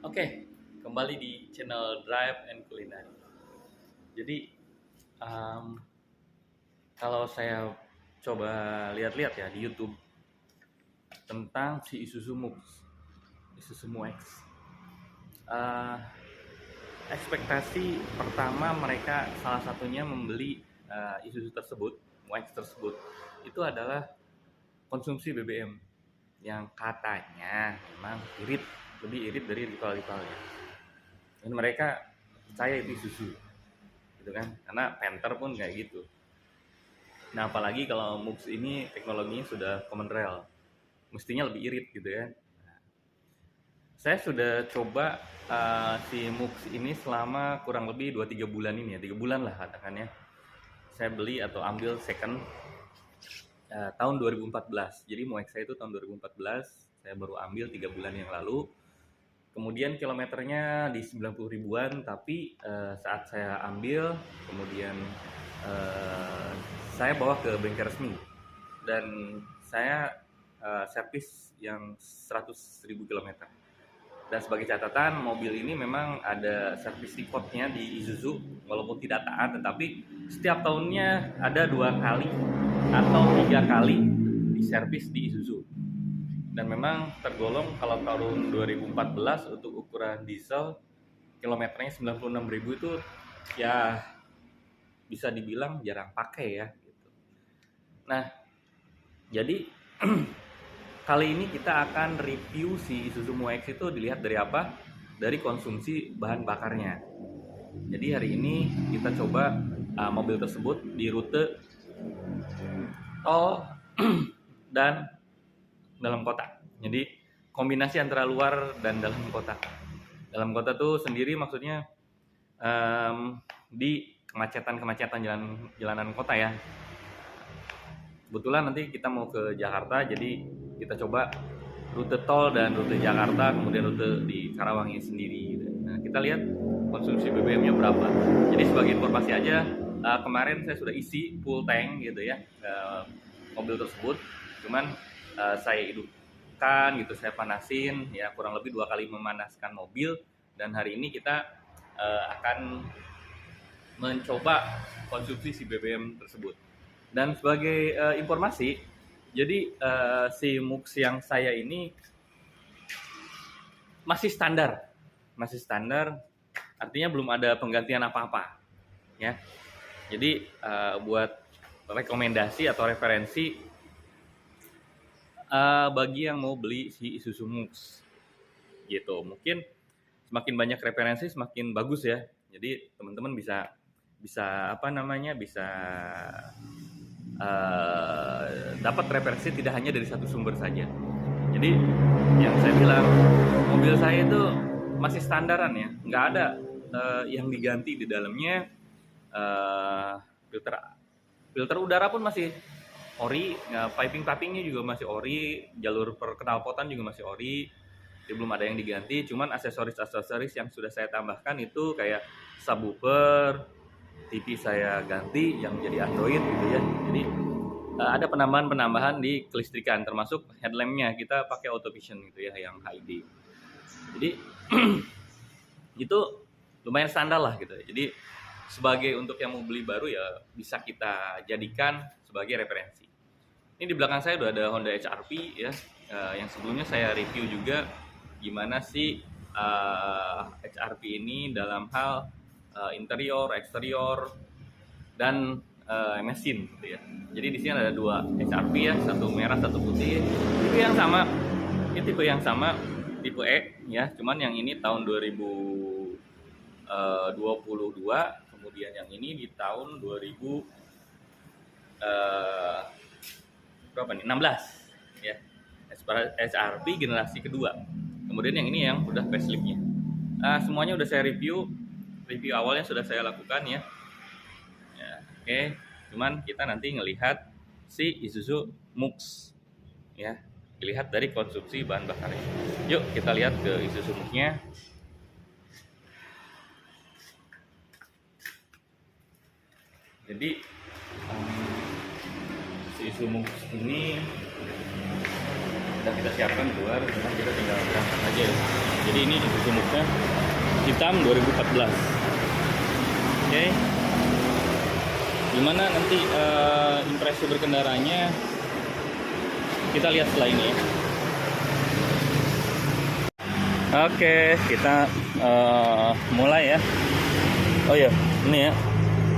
Oke, kembali di channel Drive and Culinary. Jadi, em, kalau saya coba lihat-lihat ya di YouTube tentang si Isuzu Mux, Isuzu Mu-X. Eh, Ekspektasi pertama mereka salah satunya membeli Isuzu tersebut, Mu-X tersebut, itu adalah konsumsi BBM yang katanya memang lebih irit dari rival-rivalnya. Dan mereka percaya itu Isuzu, gitu kan? Karena Panther pun kayak gitu. Nah, apalagi kalau MUX ini teknologinya sudah common rail, mestinya lebih irit gitu ya. Saya sudah coba si MUX ini selama kurang lebih 2-3 bulan ini ya, 3 bulan lah katakannya. Saya beli atau ambil second tahun 2014. Jadi MUX saya itu tahun 2014, saya baru ambil 3 bulan yang lalu. Kemudian kilometernya di 90 ribuan, tapi saat saya ambil, kemudian saya bawa ke bengkel resmi dan saya servis yang 100.000 kilometer. Dan sebagai catatan, mobil ini memang ada servis recordnya di Isuzu, walaupun tidak taat, tetapi setiap tahunnya ada 2 kali atau 3 kali diservis di Isuzu. Dan memang tergolong kalau tahun 2014 untuk ukuran diesel kilometernya 96.000 itu ya bisa dibilang jarang pakai ya gitu. Nah, jadi kali ini kita akan review si Isuzu Mu-X itu dilihat dari apa? Dari konsumsi bahan bakarnya. Jadi hari ini kita coba mobil tersebut di rute tol dan dalam kota. Jadi kombinasi antara luar dan dalam kota. Dalam kota tuh sendiri maksudnya di kemacetan jalanan kota ya. Kebetulan nanti kita mau ke Jakarta, jadi kita coba rute tol dan rute Jakarta, kemudian rute di Karawang ini sendiri. Nah, kita lihat konsumsi BBM-nya berapa. Jadi sebagai informasi aja, kemarin saya sudah isi full tank gitu ya mobil tersebut. Cuman saya hidupkan gitu, saya panasin ya, kurang lebih 2 kali memanaskan mobil. Dan hari ini kita akan mencoba konsumsi si BBM tersebut. Dan sebagai informasi, jadi si MUX yang saya ini masih standar, artinya belum ada penggantian apa-apa, ya. Jadi buat rekomendasi atau referensi bagi yang mau beli si Isuzu MUX, gitu. Mungkin semakin banyak referensi semakin bagus ya. Jadi teman-teman bisa dapat referensi tidak hanya dari satu sumber saja. Jadi yang saya bilang, mobil saya itu masih standaran ya, nggak ada yang diganti di dalamnya. Filter udara pun masih ori, pipingnya juga masih ori, jalur perknalpotan juga masih ori. Jadi belum ada yang diganti, cuman aksesoris yang sudah saya tambahkan itu kayak subwoofer, TV saya ganti yang jadi Android gitu ya. Jadi ada penambahan di kelistrikan, termasuk headlampnya kita pakai auto vision gitu ya, yang HD. Jadi itu lumayan standar lah gitu. Jadi sebagai untuk yang mau beli baru ya bisa kita jadikan sebagai referensi. Ini di belakang saya udah ada Honda HR-V ya, yang sebelumnya saya review juga gimana sih HR-V ini dalam hal interior, eksterior, dan mesin gitu ya. Jadi di sini ada 2 HR-V ya, satu merah, satu putih. Tipe yang sama, ini tipe yang sama, tipe E ya. Cuman yang ini tahun 2022, kemudian yang ini di tahun 2000 berapa nih? 16 ya. HR-V generasi kedua. Kemudian yang ini yang udah faceliftnya. Semuanya udah saya review awalnya sudah saya lakukan ya. Oke. Cuman kita nanti ngelihat si Isuzu MUX ya, dilihat dari konsumsi bahan bakarnya. Yuk kita lihat ke Isuzu MUX-nya. Jadi si Isuzu MUX ini sudah kita siapkan di luar, sekarang kita tinggal berangkat aja ya. Jadi ini Isuzu Mux-nya hitam 2014. Oke. Gimana nanti impresi berkendaranya, kita lihat setelah ini ya. Oke, kita mulai ya. Oh ya, ini ya.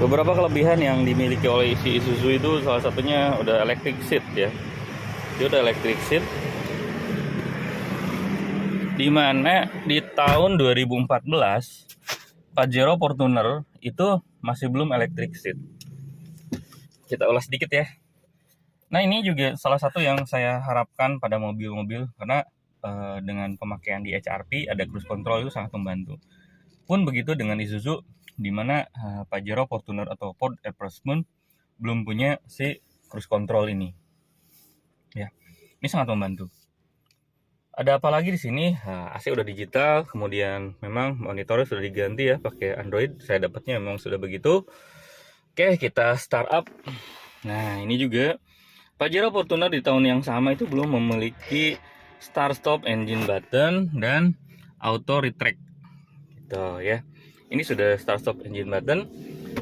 Beberapa kelebihan yang dimiliki oleh Isuzu itu salah satunya udah electric seat ya. Dia udah electric seat. Dimana di tahun 2014 Pajero Fortuner itu masih belum electric seat. Kita ulas sedikit ya. Nah, ini juga salah satu yang saya harapkan pada mobil-mobil karena dengan pemakaian di HRP ada cruise control itu sangat membantu. Pun begitu dengan Isuzu, di mana Pajero Fortuner atau Ford F-Pursuit belum punya si cruise control ini. Ya, ini sangat membantu. Ada apa lagi di sini? AC udah digital, kemudian memang monitornya sudah diganti ya pakai Android. Saya dapatnya memang sudah begitu. Oke, kita start up. Nah, ini juga Pajero Fortuner di tahun yang sama itu belum memiliki start stop engine button dan auto retract. Gitu ya. Ini sudah start stop engine button.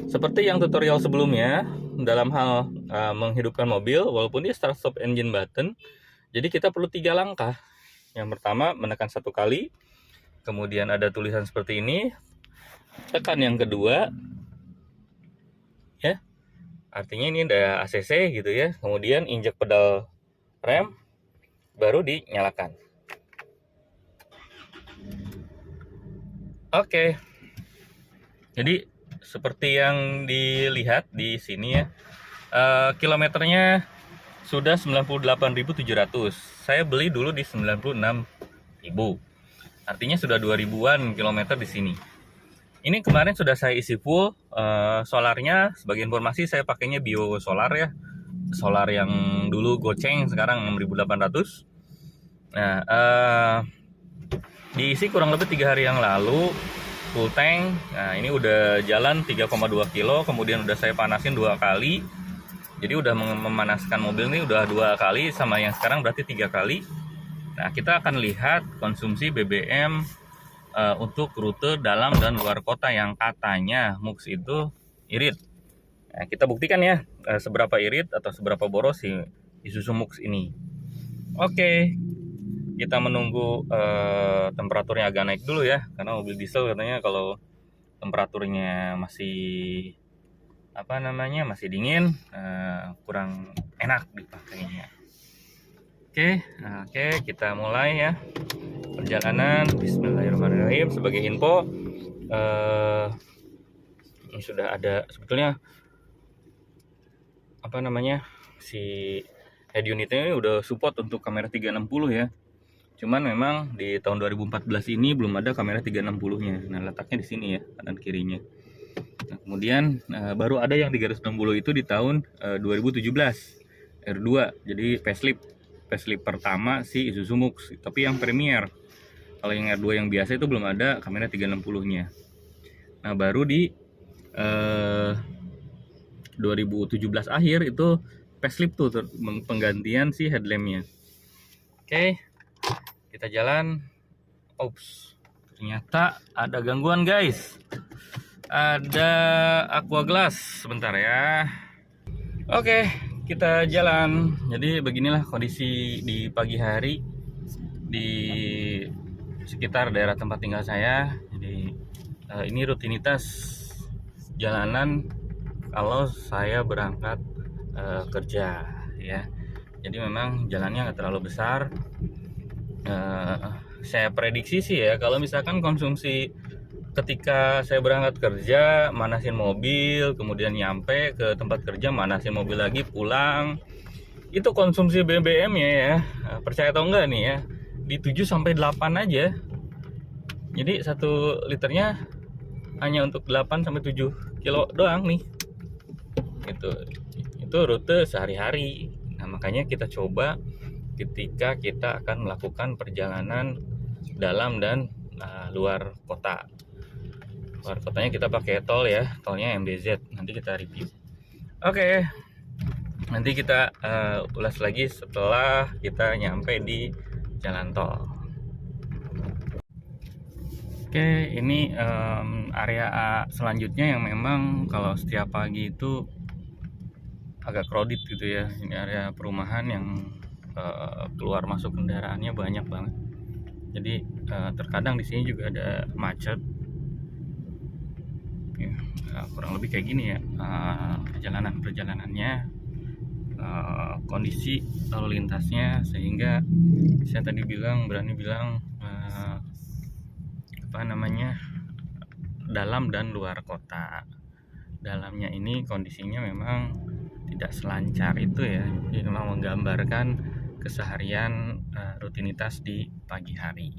Seperti yang tutorial sebelumnya dalam hal menghidupkan mobil, walaupun dia start stop engine button, jadi kita perlu 3 langkah. Yang pertama menekan 1 kali, kemudian ada tulisan seperti ini, tekan yang kedua, ya, artinya ini ada ACC gitu ya, kemudian injek pedal rem, baru dinyalakan. Oke, jadi seperti yang dilihat di sini ya, kilometernya sudah 98.700. Saya beli dulu di 96.000. Artinya sudah 2000-an kilometer di sini. Ini kemarin sudah saya isi full solarnya. Sebagai informasi saya pakainya bio solar ya. Solar yang dulu goceng, sekarang 6.800. Nah, diisi kurang lebih 3 hari yang lalu full tank. Nah, ini udah jalan 3,2 kilo, kemudian udah saya panasin 2 kali. Jadi udah memanaskan mobil ini udah 2 kali, sama yang sekarang berarti 3 kali. Nah, kita akan lihat konsumsi BBM untuk rute dalam dan luar kota yang katanya Mux itu irit. Nah, kita buktikan ya seberapa irit atau seberapa boros si Isuzu Mux ini. Oke, kita menunggu temperaturnya agak naik dulu ya, karena mobil diesel katanya kalau temperaturnya masih masih dingin, kurang enak dipakainya. Oke, kita mulai ya perjalanan. Bismillahirrahmanirrahim. Sebagai info, ini sudah ada sebetulnya si head unitnya ini udah support untuk kamera 360 ya. Cuman memang di tahun 2014 ini belum ada kamera 360-nya. Nah, letaknya di sini ya, kanan kirinya. Nah, kemudian baru ada yang 360 itu di tahun 2017 R2. Jadi facelift pertama si Isuzu Mux, tapi yang Premier. Kalau yang R2 yang biasa itu belum ada kamera 360-nya. Nah, baru di 2017 akhir itu facelift tuh penggantian si headlampnya. Oke, kita jalan. Oops, ternyata ada gangguan guys. Ada aqua glass, sebentar ya. Oke, kita jalan. Jadi beginilah kondisi di pagi hari di sekitar daerah tempat tinggal saya. Jadi ini rutinitas jalanan kalau saya berangkat kerja ya. Jadi memang jalannya nggak terlalu besar. Saya prediksi sih ya, kalau misalkan konsumsi ketika saya berangkat kerja, manasin mobil, kemudian nyampe ke tempat kerja, manasin mobil lagi, pulang, itu konsumsi BBM-nya ya, percaya atau enggak nih ya, di 7-8 aja. Jadi 1 liternya hanya untuk 8-7 kilo doang nih. Itu rute sehari-hari. Nah, makanya kita coba ketika kita akan melakukan perjalanan dalam dan luar kota. Luar kotanya kita pakai tol ya, tolnya MBZ, nanti kita review. Oke. Nanti kita ulas lagi setelah kita nyampe di jalan tol. Oke, ini area selanjutnya yang memang kalau setiap pagi itu agak crowded gitu ya. Ini area perumahan yang keluar masuk kendaraannya banyak banget. Jadi terkadang di sini juga ada macet. Ya, kurang lebih kayak gini ya perjalanannya, kondisi lalu lintasnya, sehingga saya tadi berani bilang dalam dan luar kota. Dalamnya ini kondisinya memang tidak selancar itu ya, jadi memang menggambarkan keseharian rutinitas di pagi hari.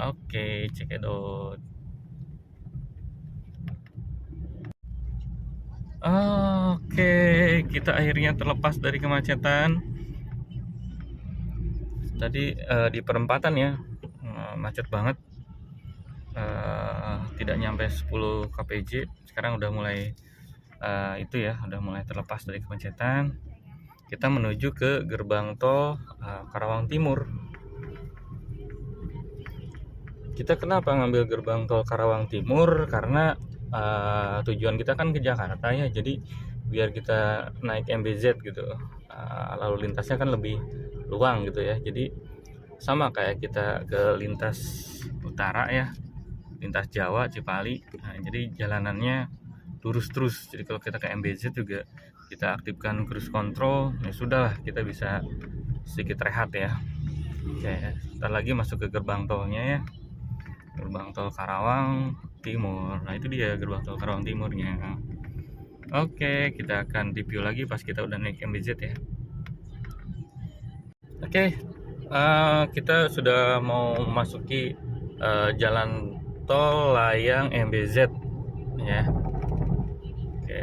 Oke, cekidot. Oke, kita akhirnya terlepas dari kemacetan. Tadi di perempatan ya, macet banget, tidak nyampe 10 kpj. Sekarang udah mulai udah mulai terlepas dari kemacetan. Kita menuju ke gerbang tol Karawang Timur. Kita kenapa ngambil gerbang tol Karawang Timur? Karena tujuan kita kan ke Jakarta ya, jadi biar kita naik MBZ gitu, lalu lintasnya kan lebih luang gitu ya. Jadi sama kayak kita ke lintas utara ya, lintas Jawa Cipali. Nah, jadi jalanannya lurus terus. Jadi kalau kita ke MBZ juga kita aktifkan cruise control, ya sudahlah, kita bisa sedikit rehat ya. Oke, sebentar lagi masuk ke gerbang tolnya ya, gerbang tol Karawang Timur. Nah itu dia gerbang tol Karawang Timurnya. Oke, kita akan review lagi pas kita udah naik MBZ ya. Oke, kita sudah mau memasuki jalan tol layang MBZ ya. Oke,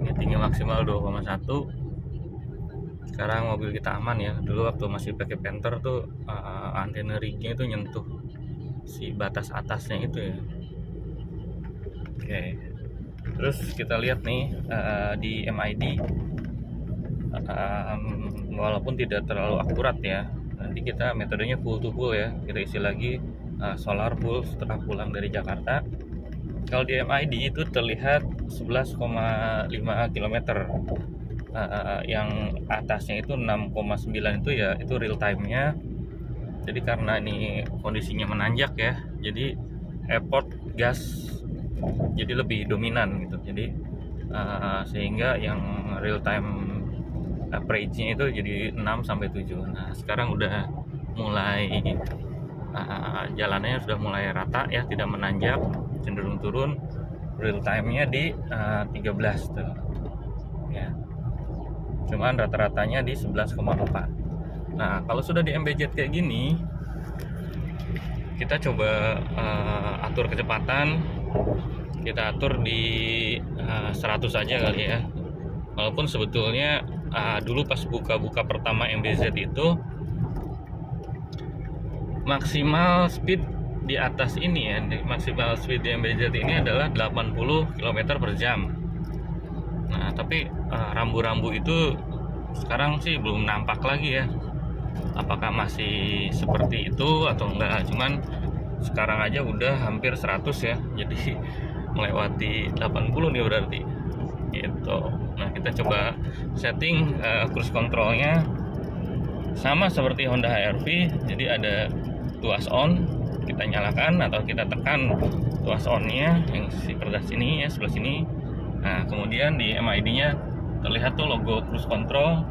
ini tinggi maksimal 2,1. Sekarang mobil kita aman ya. Dulu waktu masih pakai Panther tuh antena rignya itu nyentuh si batas atasnya itu ya. Oke, terus kita lihat nih di MID, walaupun tidak terlalu akurat ya, nanti kita metodenya full to full ya, kita isi lagi solar full setelah pulang dari Jakarta. Kalau di MID itu terlihat 11,5 km, yang atasnya itu 6,9 itu ya, itu real time-nya. Jadi karena ini kondisinya menanjak ya, jadi airport gas jadi lebih dominan gitu. Jadi sehingga yang real time average-nya itu jadi 6 sampai 7. Nah, sekarang udah mulai jalannya sudah mulai rata ya, tidak menanjak, cenderung turun. Real time-nya di 13 tuh. Ya. Cuman rata-ratanya di 11,4. Nah, kalau sudah di MBZ kayak gini, kita coba atur kecepatan. Kita atur di 100 aja kali ya. Walaupun sebetulnya dulu pas buka pertama MBZ itu maksimal speed di atas ini ya, maksimal speed di MBZ ini adalah 80 km per jam. Nah, tapi rambu-rambu itu sekarang sih belum nampak lagi ya. Apakah masih seperti itu atau enggak? Cuman sekarang aja udah hampir 100 ya, jadi melewati 80 nih berarti gitu. Nah, kita coba setting cruise controlnya sama seperti Honda HR-V. Jadi ada tuas on, kita nyalakan atau kita tekan tuas on-nya yang sebelah sini ya, sebelah sini. Nah, kemudian di MID-nya terlihat tuh logo cruise control.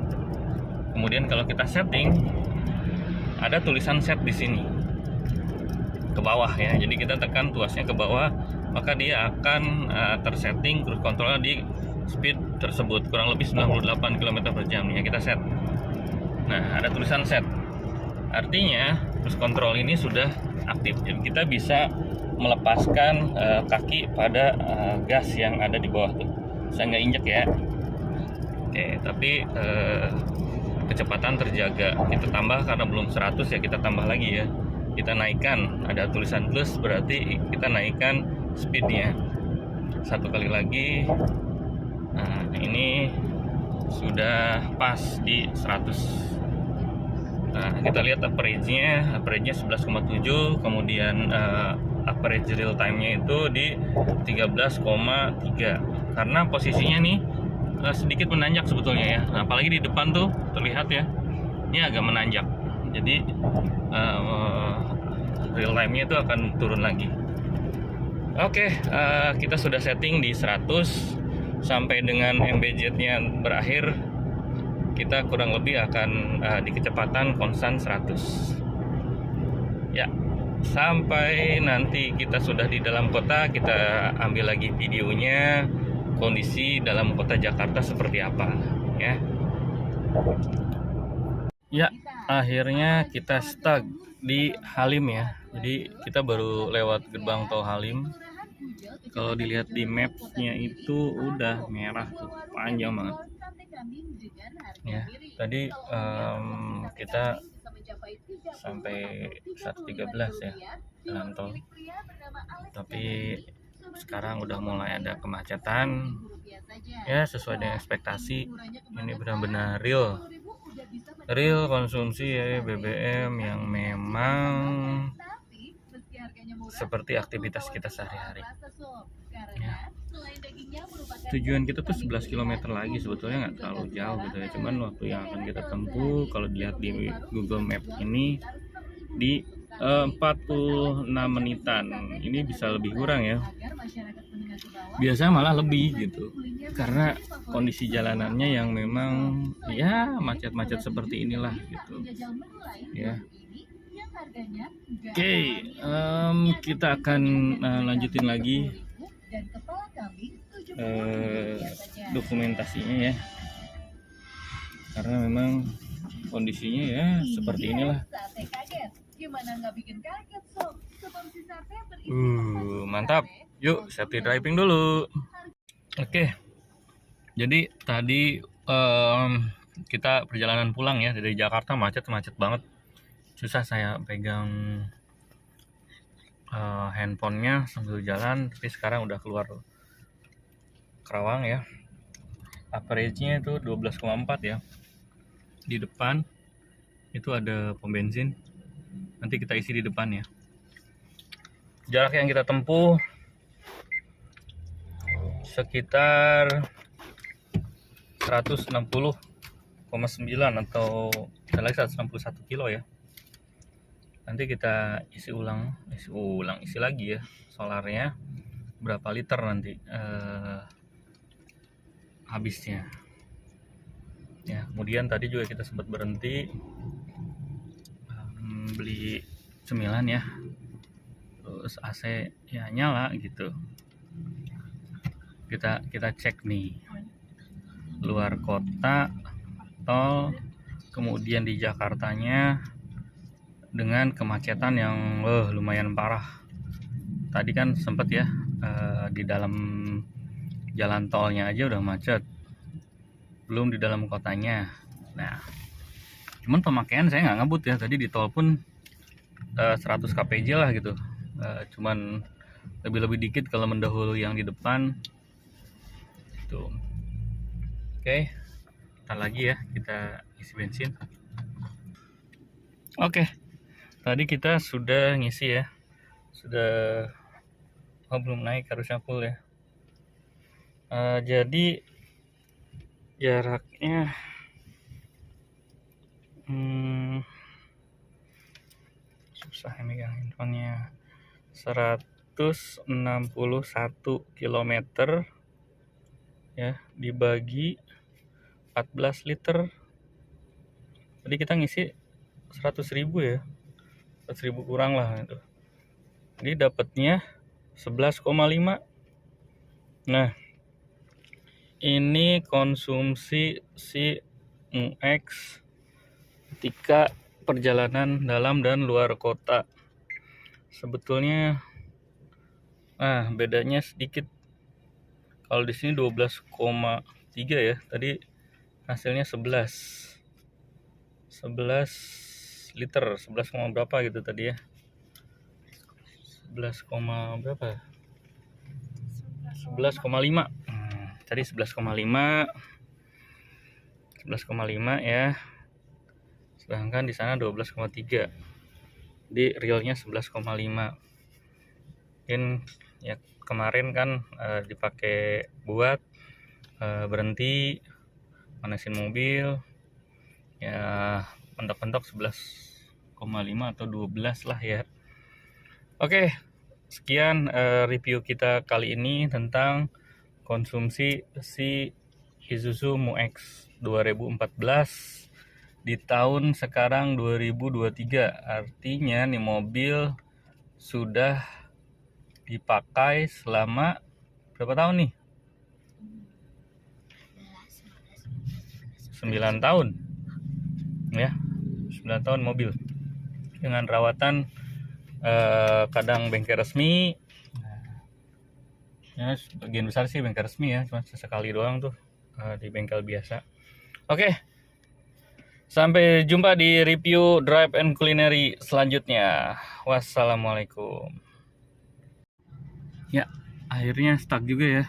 Kemudian kalau kita setting, ada tulisan set di sini ke bawah ya. Jadi kita tekan tuasnya ke bawah, maka dia akan tersetting cruise controlnya di speed tersebut, kurang lebih 98 km per jam ya, kita set. Nah, ada tulisan set, artinya cruise control ini sudah aktif. Jadi kita bisa melepaskan kaki pada gas yang ada di bawah tuh. Saya nggak injek ya. Oke, tapi kecepatan terjaga. Kita tambah karena belum 100 ya, kita tambah lagi ya. Kita naikkan, ada tulisan plus, berarti kita naikkan speednya. Satu kali lagi. Nah, ini sudah pas di 100. Nah, kita lihat average-nya 11,7, kemudian average real time-nya itu di 13,3. Karena posisinya nih sedikit menanjak sebetulnya ya. Nah, apalagi di depan tuh terlihat ya, ini agak menanjak. Jadi real time-nya itu akan turun lagi. Oke, kita sudah setting di 100 sampai dengan MBZ-nya berakhir. Kita kurang lebih akan di kecepatan konstan 100 ya. Sampai nanti kita sudah di dalam kota, kita ambil lagi videonya kondisi dalam kota Jakarta seperti apa ya. Ya, akhirnya kita stuck di Halim ya. Jadi kita baru lewat gerbang tol Halim. Kalau dilihat di mapsnya itu udah merah tuh, panjang banget ya. Tadi kita sampai 113 ya jalan tol, tapi sekarang udah mulai ada kemacetan ya, sesuai dengan ekspektasi. Ini benar-benar real konsumsi ya BBM yang memang seperti aktivitas kita sehari-hari ya. Tujuan kita tuh 11 km lagi, sebetulnya nggak terlalu jauh gitu ya, cuman waktu yang akan kita tempuh kalau dilihat di Google Map ini di 46 menitan. Ini bisa lebih kurang ya, biasanya malah lebih gitu, karena kondisi jalanannya yang memang ya macet-macet seperti inilah gitu ya. Oke, kita akan lanjutin lagi dokumentasinya ya, karena memang kondisinya ya seperti inilah. Mantap. Yuk safety driving dulu. Oke, jadi tadi kita perjalanan pulang ya dari Jakarta, macet banget, susah saya pegang handphonenya sambil jalan. Tapi sekarang udah keluar Kerawang ya. Average-nya itu 12,4 ya. Di depan itu ada pom bensin, nanti kita isi di depan ya. Jarak yang kita tempuh sekitar 160,9 atau kita lagi 161 kilo ya. Nanti kita isi lagi ya solarnya, berapa liter nanti habisnya ya. Kemudian tadi juga kita sempat berhenti beli cemilan ya, terus AC ya nyala gitu. Kita cek nih luar kota tol, kemudian di Jakartanya dengan kemacetan yang lumayan parah. Tadi kan sempet ya di dalam jalan tolnya aja udah macet, belum di dalam kotanya. Nah, cuman pemakaian saya nggak ngebut ya, tadi di tol pun 100 kpj lah gitu, cuman lebih dikit kalau mendahului yang di depan gitu. Oke, ntar lagi ya kita isi bensin. Oke, tadi kita sudah ngisi ya, sudah belum naik, harusnya full ya. Jadi jaraknya susah ya megang handphonenya, 161 km ya, dibagi 14 liter. Tadi kita ngisi 100.000 ya, 100.000 kurang lah itu. Jadi dapatnya 11,5. Nah, ini konsumsi si X ketika perjalanan dalam dan luar kota. Sebetulnya bedanya sedikit. Kalau di sini 12,3 ya, tadi hasilnya 11 liter, 11, berapa gitu tadi ya, 11, berapa, 11,5. Tadi 11,5. 11,5 ya, sedangkan di sana 12,3. Di realnya 11,5. Mungkin ya kemarin kan dipakai buat berhenti manasin mobil ya, mentok-mentok 11,5 atau 12 lah ya. Oke, sekian review kita kali ini tentang konsumsi si Isuzu Mu-X 2014 di tahun sekarang 2023. Artinya nih mobil sudah dipakai selama berapa tahun nih? 9 tahun ya, 9 tahun mobil dengan rawatan kadang bengkel resmi ya, sebagian besar sih bengkel resmi ya, cuma sesekali doang tuh di bengkel biasa. Oke, sampai jumpa di review Drive and Culinary selanjutnya. Wassalamualaikum. Ya, akhirnya stuck juga ya